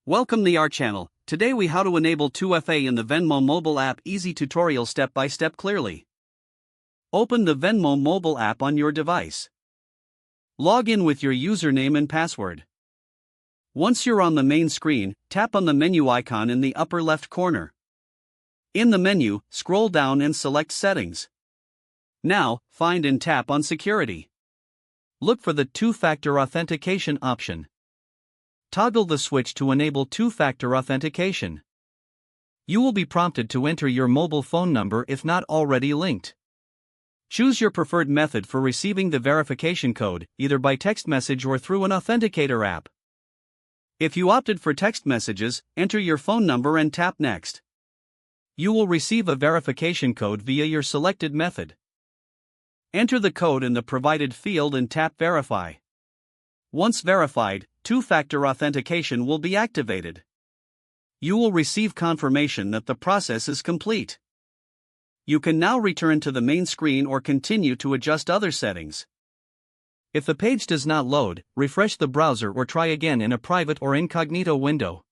Welcome to our channel. Today we how to enable 2FA in the Venmo mobile app. Easy tutorial step by step clearly. Open the Venmo mobile app on your device. Log in with your username and password. Once you're on the main screen, tap on the menu icon in the upper left corner. In the menu, scroll down and select Settings. Now, find and tap on Security. Look for the two-factor authentication option. Toggle the switch to enable two-factor authentication. You will be prompted to enter your mobile phone number if not already linked. Choose your preferred method for receiving the verification code, either by text message or through an authenticator app. If you opted for text messages, enter your phone number and tap Next. You will receive a verification code via your selected method. Enter the code in the provided field and tap Verify. Once verified, two-factor authentication will be activated. You will receive confirmation that the process is complete. You can now return to the main screen or continue to adjust other settings. If the page does not load, refresh the browser or try again in a private or incognito window.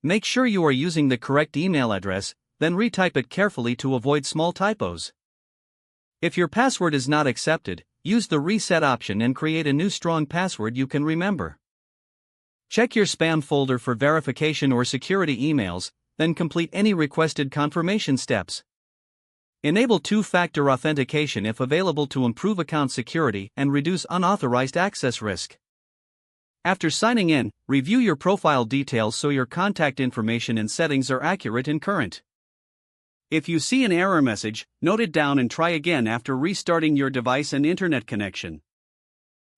Make sure you are using the correct email address, then retype it carefully to avoid small typos. If your password is not accepted, use the reset option and create a new strong password you can remember. Check your spam folder for verification or security emails, then complete any requested confirmation steps. Enable two-factor authentication if available to improve account security and reduce unauthorized access risk. After signing in, review your profile details so your contact information and settings are accurate and current. If you see an error message, note it down and try again after restarting your device and internet connection.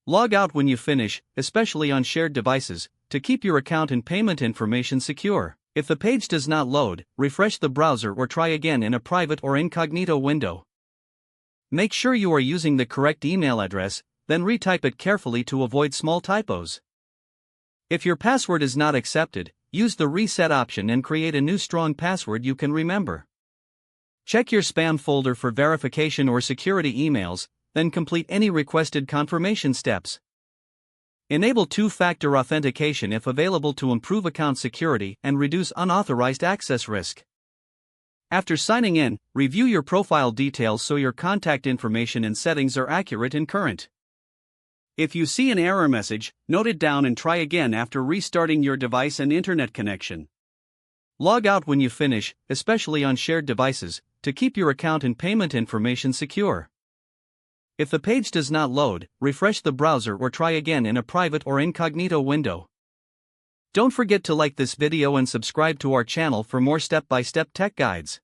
Log out when you finish, especially on shared devices, to keep your account and payment information secure. If the page does not load, refresh the browser or try again in a private or incognito window. Make sure you are using the correct email address, then retype it carefully to avoid small typos. If your password is not accepted, use the reset option and create a new strong password you can remember. Check your spam folder for verification or security emails, then complete any requested confirmation steps. Enable two-factor authentication if available to improve account security and reduce unauthorized access risk. After signing in, review your profile details so your contact information and settings are accurate and current. If you see an error message, note it down and try again after restarting your device and internet connection. Log out when you finish, especially on shared devices, to keep your account and payment information secure. If the page does not load, refresh the browser or try again in a private or incognito window. Don't forget to like this video and subscribe to our channel for more step-by-step tech guides.